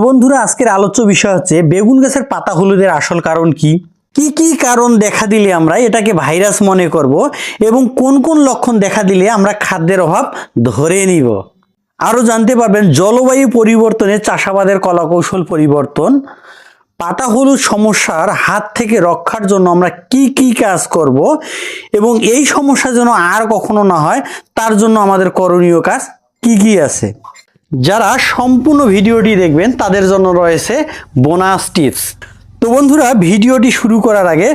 বন্ধুরা আজকের আলোচ্য বিষয় হচ্ছে বেগুন গাছের পাতা হলুদের আসল কারণ কি কি কারণ দেখা দিলে আমরা এটাকে ভাইরাস মনে করব এবং কোন কোন লক্ষণ দেখা দিলে আমরা খাদ্যের অভাব ধরে নিব। আরো জানতে পারবেন জলবায়ু পরিবর্তনে চাষাবাদের কলাকৌশল পরিবর্তন, পাতা হলুদ সমস্যার হাত থেকে রক্ষার জন্য আমরা কি কাজ করব এবং এই সমস্যা যেন আর কখনো না হয় তার জন্য আমাদের করণীয় কাজ কি আছে। যারা সম্পূর্ণ ভিডিওটি দেখবেন তাদের জন্য রয়েছে বোনাস টিপস। তো বন্ধুরা ভিডিওটি শুরু করার আগে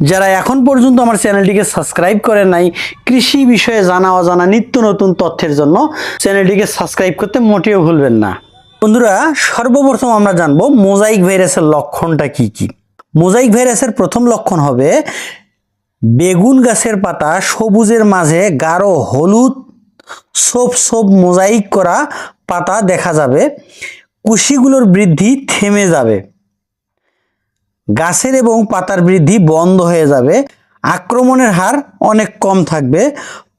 যারা এখন পর্যন্ত আমার চ্যানেলটিকে সাবস্ক্রাইব করেন নাই, কৃষি বিষয়ে জানা অজানা নিত্য নতুন তথ্যের জন্য চ্যানেলটিকে সাবস্ক্রাইব করতে মোটেও ভুলবেন না। বন্ধুরা সর্বপ্রথম আমরা জানবো মোজাইক ভাইরাসের লক্ষণটা কি। মোজাইক ভাইরাসের প্রথম লক্ষণ হবে বেগুন গাছের পাতা সবুজের মাঝে গাঢ় হলুদ ছোপ মোজাইক করা পাতা দেখা যাবে, কুশিগুলোর বৃদ্ধি থেমে যাবে, গাছের এবং পাতার বৃদ্ধি বন্ধ হয়ে যাবে, আক্রমণের হার অনেক কম থাকবে,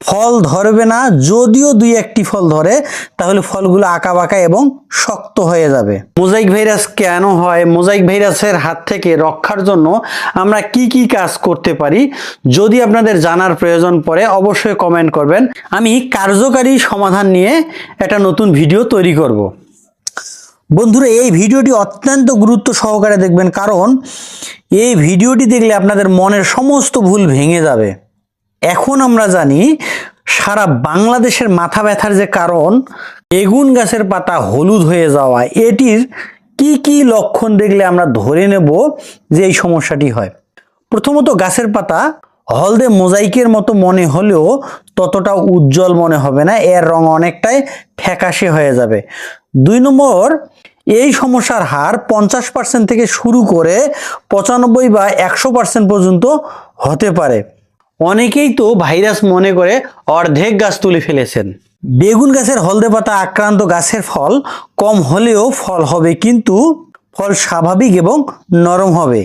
ফল ধরবে না, যদিও দুই একটি ফল ধরে তাহলে ফলগুলো আঁকাবাঁকা এবং শক্ত হয়ে যাবে। মোজাইক ভাইরাস কেন হয়, মোজাইক ভাইরাসের হাত থেকে রক্ষার জন্য আমরা কি কাজ করতে পারি, যদি আপনাদের জানার প্রয়োজন পড়ে অবশ্যই কমেন্ট করবেন। আমি কার্যকারী সমাধান নিয়ে একটা নতুন ভিডিও তৈরি করব। বন্ধুরা এই ভিডিওটি অত্যন্ত গুরুত্ব সহকারে দেখবেন, কারণ এই ভিডিওটি দেখলে আপনাদের মনের সমস্ত ভুল ভেঙে যাবে। এখন আমরা জানি সারা বাংলাদেশের মাথা ব্যথার যে কারণ বেগুন গাছের পাতা হলুদ হয়ে যাওয়া, এটির কি লক্ষণ দেখলে আমরা ধরে নেব যে এই সমস্যাটি হয়। প্রথমত গাছের পাতা হলদে মোজাইকের মতো মনে হলেও ততটা উজ্জ্বল মনে হবে না, এর রং অনেকটাই ফ্যাকাশে হয়ে যাবে। 2 নম্বর, এই সমস্যার হার 50% থেকে শুরু করে 95 বা 100% পর্যন্ত হতে পারে। অনেকেই তো ভাইরাস মনে করে অর্ধেক গাছ তুলে ফেলেছেন। বেগুন গাছের হলদে পাতা আক্রান্ত গাছের ফল কম হলেও ফল হবে, কিন্তু ফল স্বাভাবিক এবং নরম হবে।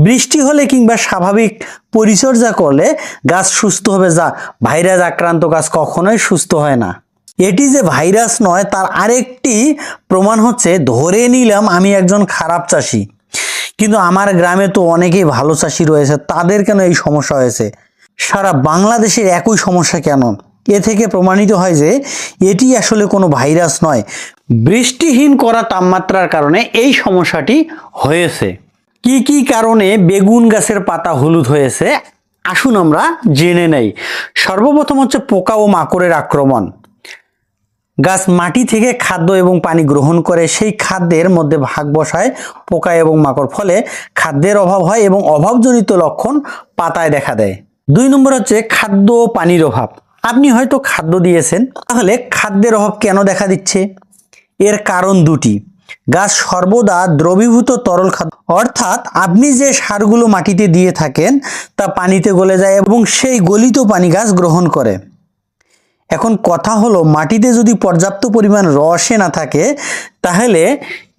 বৃষ্টি হলে কিংবা স্বাভাবিক পরিচর্যা করলে গাছ সুস্থ হবে, যা ভাইরাস আক্রান্ত গাছ কখনোই সুস্থ হয় না। এটি যে ভাইরাস নয় তার আরেকটি প্রমাণ হচ্ছে, ধরে নিলাম আমি একজন খারাপ চাষি, কিন্তু আমার গ্রামে তো অনেকেই ভালো চাষি রয়েছে, তাদের কেন এই সমস্যা হয়েছে? সারা বাংলাদেশের একই সমস্যা কেন? এ থেকে প্রমাণিত হয় যে এটি আসলে কোনো ভাইরাস নয়, বৃষ্টিহীন করা তাপমাত্রার কারণে এই সমস্যাটি হয়েছে। কি কারণে বেগুন গাছের পাতা হলুদ হয়েছে আসুন আমরা জেনে নেই। সর্বপ্রথম হচ্ছে পোকা ও মাকড়ের আক্রমণ। গাছ মাটি থেকে খাদ্য এবং পানি গ্রহণ করে সেই খাদ্যের মধ্যে ভাগ বসায় পোকা এবং মাকড়, ফলে খাদ্যের অভাব হয় এবং অভাবজনিত লক্ষণ পাতায় দেখা দেয়। 2 নম্বর হচ্ছে খাদ্য ও পানির অভাব। আপনি হয়তো খাদ্য দিয়েছেন, তাহলে খাদ্যের অভাব কেন দেখা দিচ্ছে? এর কারণ 2টি। গাছ সর্বদা দ্রবীভূত তরল খাদ্য, অর্থাৎ আপনি যে সারগুলো মাটিতে দিয়ে থাকেন তা পানিতে গলে যায় এবং সেই গলিত পানি গাছ গ্রহণ করে। এখন কথা হলো, মাটিতে যদি পর্যাপ্ত পরিমাণ রসে না থাকে তাহলে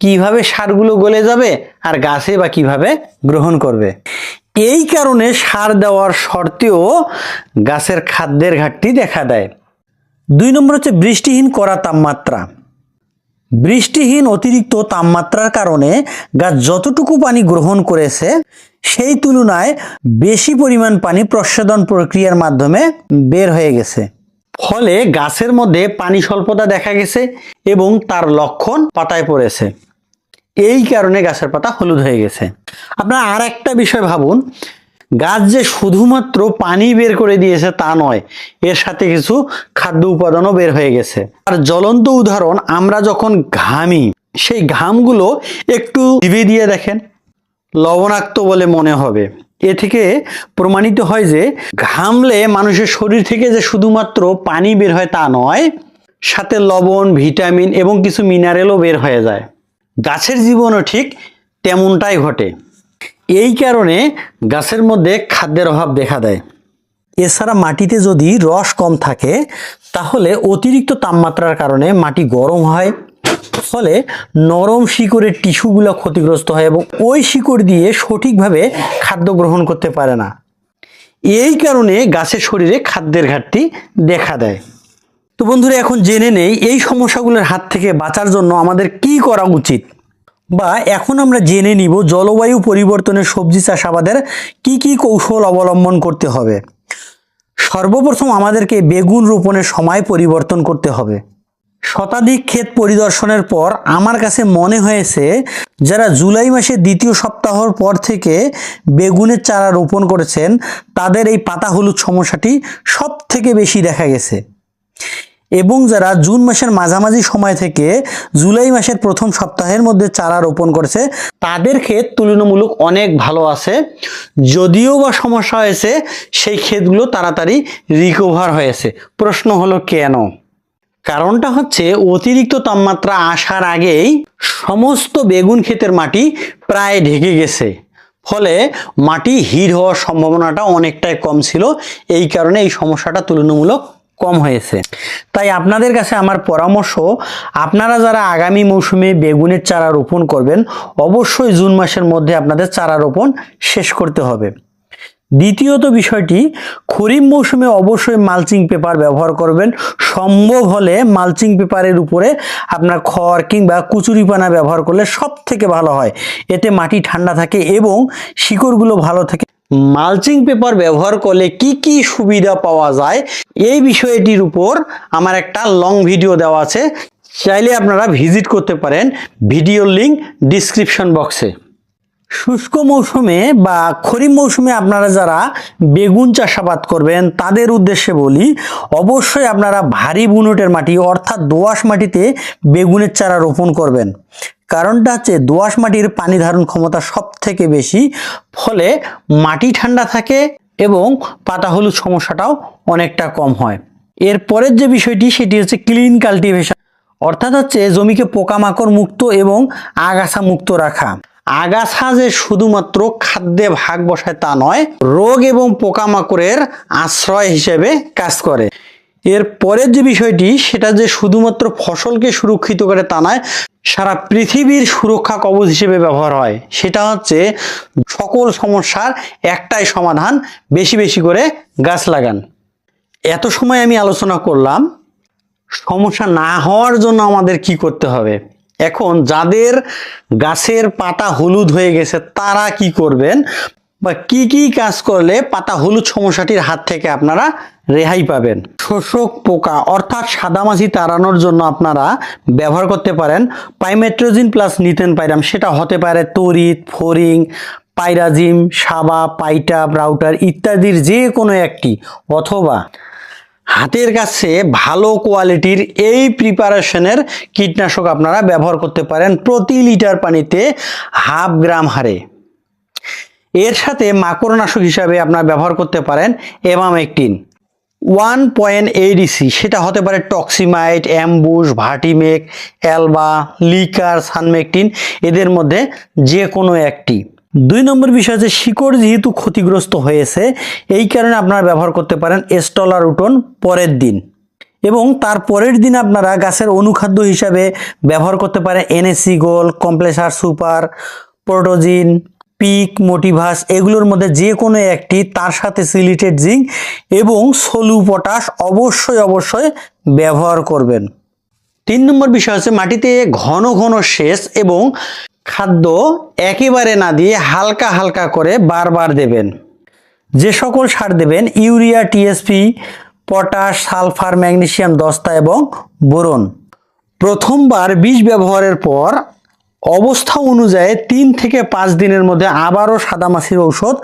কিভাবে সারগুলো গলে যাবে আর গাছে বা কিভাবে গ্রহণ করবে? এই কারণে সার দেওয়ার সত্ত্বেও গাছের খাদ্যের ঘাটতি দেখা দেয়। 2 নম্বর হচ্ছে বৃষ্টিহীন করা তাপমাত্রা। বৃষ্টিহীন অতিরিক্ত তাপমাত্রার কারণে গাছ যতটুকু পানি গ্রহণ করেছে সেই তুলনায় বেশি পরিমাণ পানি প্রস্বেদন প্রক্রিয়ার মাধ্যমে বের হয়ে গেছে, ফলে গাছের মধ্যে পানি স্বল্পতা দেখা গেছে এবং তার লক্ষণ পাতায় পড়েছে। এই কারণে গাছের পাতা হলুদ হয়ে গেছে। আপনারা আর একটা বিষয় ভাবুন, গাছ যে শুধুমাত্র পানি বের করে দিয়েছে তা নয়, এর সাথে কিছু খাদ্য উপাদানও বের হয়ে গেছে। আর জ্বলন্ত উদাহরণ, আমরা যখন ঘামি সেই ঘামগুলো একটু জিভে দিয়ে দেখেন, লবণাক্ত বলে মনে হবে। এ থেকে প্রমাণিত হয় যে ঘামলে মানুষের শরীর থেকে যে শুধুমাত্র পানি বের হয় তা নয়, সাথে লবণ, ভিটামিন এবং কিছু মিনারেলও বের হয়ে যায়। গাছের জীবনও ঠিক তেমনটাই ঘটে। এই কারণে গাছের মধ্যে খাদ্যের অভাব দেখা দেয়। এছাড়া মাটিতে যদি রস কম থাকে তাহলে অতিরিক্ত তাপমাত্রার কারণে মাটি গরম হয়, ফলে নরম শিকড়ের টিস্যুগুলো ক্ষতিগ্রস্ত হয় এবং ওই শিকড় দিয়ে সঠিকভাবে খাদ্য গ্রহণ করতে পারে না। এই কারণে গাছের শরীরে খাদ্যের ঘাটতি দেখা দেয়। তো বন্ধুরা এখন জেনে নেই এই সমস্যাগুলোর হাত থেকে বাঁচার জন্য আমাদের কি করা উচিত। বা এখন আমরা জেনে নিব জলবায়ু পরিবর্তনে সবজি চাষাবাদের কি কি কৌশল অবলম্বন করতে হবে। সর্বপ্রথম আমাদেরকে বেগুন রোপণের সময় পরিবর্তন করতে হবে। শতাধিক ক্ষেত পরিদর্শনের পর আমার কাছে মনে হয়েছে যারা জুলাই মাসের দ্বিতীয় সপ্তাহর পর থেকে বেগুনের চারা রোপণ করেছেন তাদের এই পাতা হলুদ সমস্যাটি সব থেকে বেশি দেখা গেছে, এবং যারা জুন মাসের মাঝামাঝি সময় থেকে জুলাই মাসের প্রথম সপ্তাহের মধ্যে চারা রোপণ করেছে তাদের ক্ষেত তুলনামূলক অনেক ভালো আছে। যদিও বা সমস্যা হয়েছে সেই ক্ষেতগুলো তাড়াতাড়ি রিকভার হয়েছে। প্রশ্ন হলো কেন? কারণটা হচ্ছে অতিরিক্ত তাপমাত্রা আসার আগেই সমস্ত বেগুন ক্ষেতের মাটি প্রায় ঢেকে গেছে, ফলে মাটি হিট হওয়ার সম্ভাবনাটা অনেকটাই কম ছিল। এই কারণে এই সমস্যাটা তুলনামূলক কম হয়েছে। তাই আপনাদের কাছে আমার পরামর্শ, আপনারা যারা আগামী মৌসুমে বেগুনের চারা রোপণ করবেন অবশ্যই জুন মাসের মধ্যে আপনাদের চারা রোপণ শেষ করতে হবে। দ্বিতীয়ত বিষয়টি, খরিফ মৌসুমে অবশ্যই মালচিং পেপার ব্যবহার করবেন। সম্ভব হলে মালচিং পেপারের উপরে আপনার খড় কিংবা কুচুরিপানা ব্যবহার করলে সব থেকে ভালো হয়, এতে মাটি ঠান্ডা থাকে এবং শিকড়গুলো ভালো থাকে। মালচিং পেপার ব্যবহার করলে কি কি সুবিধা পাওয়া যায় এই বিষয়টির উপর আমার একটা লং ভিডিও দেওয়া আছে, চাইলে আপনারা ভিজিট করতে পারেন, ভিডিওর লিংক ডিসক্রিপশন বক্সে। শুষ্ক মৌসুমে বা খরিফ মৌসুমে আপনারা যারা বেগুন চাষাবাদ করবেন তাদের উদ্দেশ্যে বলি, অবশ্যই আপনারা ভারী বুনটের মাটি অর্থাৎ দোআঁশ মাটিতে বেগুনের চারা রোপণ করবেন। কারণটা হচ্ছে দোআঁশ মাটির পানি ধারণ ক্ষমতা সব থেকে বেশি, ফলে মাটি ঠান্ডা থাকে এবং পাতা হলুদ সমস্যাটাও অনেকটা কম হয়। এরপরের যে বিষয়টি সেটি হচ্ছে ক্লিন কাল্টিভেশন, অর্থাৎ হচ্ছে জমিকে পোকামাকড় মুক্ত এবং আগাছা মুক্ত রাখা। আগাছা যে শুধুমাত্র খাদ্যে ভাগ বসায় তা নয়, রোগ এবং পোকামাকড়ের আশ্রয় হিসেবে কাজ করে। এর পরের যে বিষয়টি সেটা যে শুধুমাত্র ফসলকে সুরক্ষিত করে তা নয়, সারা পৃথিবীর সুরক্ষা কবচ হিসেবে ব্যবহার হয়। সেটা হচ্ছে সকল সমস্যার একটাই সমাধান, বেশি বেশি করে গাছ লাগান। এত সময় আমি আলোচনা করলাম সমস্যা না হওয়ার জন্য আমাদের কি করতে হবে। এখন যাদের গাছের পাতা হলুদ হয়ে গেছে তারা কি করবেন বা কি কি কাজ করলে পাতা হলুদ সমস্যাটির হাত থেকে আপনারা রেহাই পাবেন। শোষক পোকা অর্থাৎ সাদামাছি তাড়ানোর জন্য আপনারা ব্যবহার করতে পারেন পাইমেট্রোজিন প্লাস নিতেন পাইরাম। সেটা হতে পারে তড়িৎ, ফড়িং, পাইরাজিম, সাবা, পাইটাপ, রাউটার ইত্যাদির যে কোনো একটি, অথবা হাতের কাছে ভালো কোয়ালিটির এই প্রিপারেশনের কীটনাশক আপনারা ব্যবহার করতে পারেন প্রতি লিটার পানিতে 0.5 গ্রাম হারে। এর সাথে মাকড়নাশক হিসাবে আপনারা ব্যবহার করতে পারেন এমামেকটিন 1.8 ইসি। সেটা হতে পারে টক্সিমাইট, অ্যাম্বুশ, ভার্টিমেক, অ্যালবা, লিকার, সানমেকটিন, এদের মধ্যে যে কোনো একটি। 2 নম্বর বিষয় হচ্ছে শিকড় যেহেতু ক্ষতিগ্রস্ত হয়েছে এই কারণে আপনারা ব্যবহার করতে পারেন এস্টোলারুটন পরের দিন, এবং তার পরের দিন আপনারা গাছের অনুখাদ্য হিসাবে ব্যবহার করতে পারেন এনএসি গোল্ড, কমপ্লেসার সুপার, প্রোটোজিন, পিক, মোটিভাস, এগুলোর মধ্যে যে কোনো একটি, তার সাথে সিলিটেড জিঙ্ক এবং সলু পটাশ অবশ্যই অবশ্যই ব্যবহার করবেন। 3 নম্বর বিষয় হচ্ছে মাটিতে ঘন ঘন সেচ এবং খাদ্য একেবারে না দিয়ে হালকা হালকা করে বারবার দেবেন। যে সকল সার দেবেন urea, TSP, potash, sulphur, magnesium, দস্তা এবং বোরন। প্রথমবার বীজ ব্যবহারের পর অবস্থা অনুযায়ী 3 থেকে 5 দিনের মধ্যে আবারও সাদামাছির ঔষধ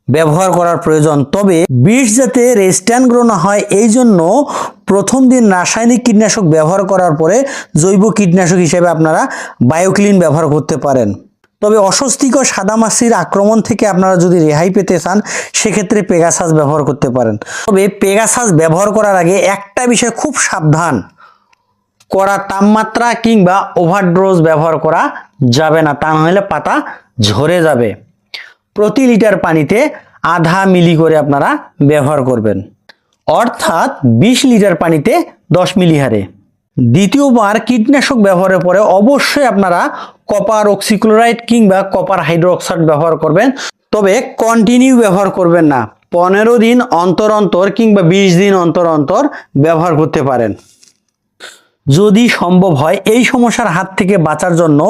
ব্যবহার করার প্রয়োজন। তবে বীজ যাতে রেজিস্ট্যান্ট গ্রো না হয় এই জন্য প্রথম দিন রাসায়নিক কীটনাশক ব্যবহার করার পরে জৈব কীটনাশক হিসেবে আপনারা বায়োক্লিন ব্যবহার করতে পারেন। তবে অস্বস্তিকর সাদামাছির আক্রমণ থেকে আপনারা যদি রেহাই পেতে চান সেক্ষেত্রে পেগাসাস ব্যবহার করতে পারেন। তবে পেগাসাস ব্যবহার করার আগে একটা বিষয় খুব সাবধান, কড়া তাপমাত্রা কিংবা ওভারডোজ ব্যবহার করা যাবে না, তা নাহলে পাতা ঝরে যাবে। প্রতি লিটার পানিতে 0.5 মিলি করে আপনারা ব্যবহার করবেন, অর্থাৎ 20 লিটার পানিতে 10 মিলি হারে। দ্বিতীয়বার কীটনাশক ব্যবহারের পরে অবশ্যই আপনারা কপার অক্সিক্লোরাইড কিংবা কপার হাইড্রোক্সাইড ব্যবহার করবেন, তবে কন্টিনিউ ব্যবহার করবেন না। 15 দিন অন্তর অন্তর কিংবা 20 দিন অন্তর অন্তর ব্যবহার করতে পারেন। যদি সম্ভব হয় এই সমস্যার হাত থেকে বাঁচার জন্য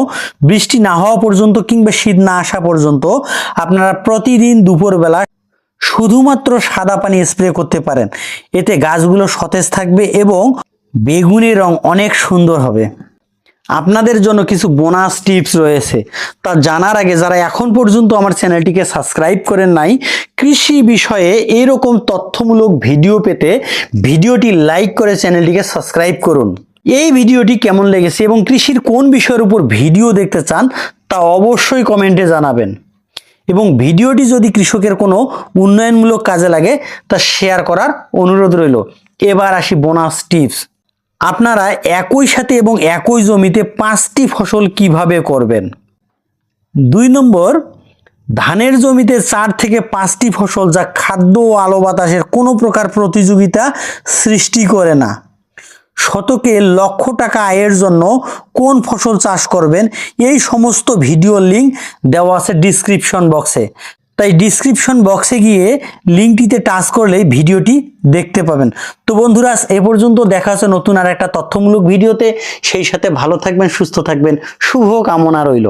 বৃষ্টি না হওয়া পর্যন্ত কিংবা শীত না আসা পর্যন্ত আপনারা প্রতিদিন দুপুরবেলা শুধুমাত্র সাদা পানি স্প্রে করতে পারেন। এতে গাছগুলো সতেজ থাকবে এবং বেগুনি রং অনেক সুন্দর হবে। আপনাদের জন্য কিছু বোনাস টিপস রয়েছে, তা জানার আগে যারা এখন পর্যন্ত আমার চ্যানেলটিকে সাবস্ক্রাইব করেন নাই, কৃষি বিষয়ে এরকম তথ্যমূলক ভিডিও পেতে ভিডিওটি লাইক করে চ্যানেলটিকে সাবস্ক্রাইব করুন। এই ভিডিওটি কেমন লেগেছে এবং কৃষির কোন বিষয়ের উপর ভিডিও দেখতে চান তা অবশ্যই কমেন্টে জানাবেন এবং ভিডিওটি যদি কৃষকের কোনো উন্নয়নমূলক কাজে লাগে তা শেয়ার করার অনুরোধ রইল। এবার আসি বোনাস টিপস। আপনারা একই সাথে এবং একই জমিতে 5টি ফসল কিভাবে করবেন। 2 নম্বর, ধানের জমিতে 4 থেকে 5টি ফসল যা খাদ্য ও আলো বাতাসের কোনো প্রকার প্রতিযোগিতা সৃষ্টি করে না। শতকে লক্ষ টাকা আয়ের জন্য কোন ফসল চাষ করবেন এই সমস্ত ভিডিওর লিঙ্ক দেওয়া আছে ডিসক্রিপশন বক্সে, তাই ডিসক্রিপশন বক্সে গিয়ে লিঙ্কটিতে টাচ করলে ভিডিওটি দেখতে পাবেন। তো বন্ধুরা, এ পর্যন্ত দেখা হচ্ছে নতুন আর একটা তথ্যমূলক ভিডিওতে। সেই সাথে ভালো থাকবেন, সুস্থ থাকবেন, শুভ কামনা রইল।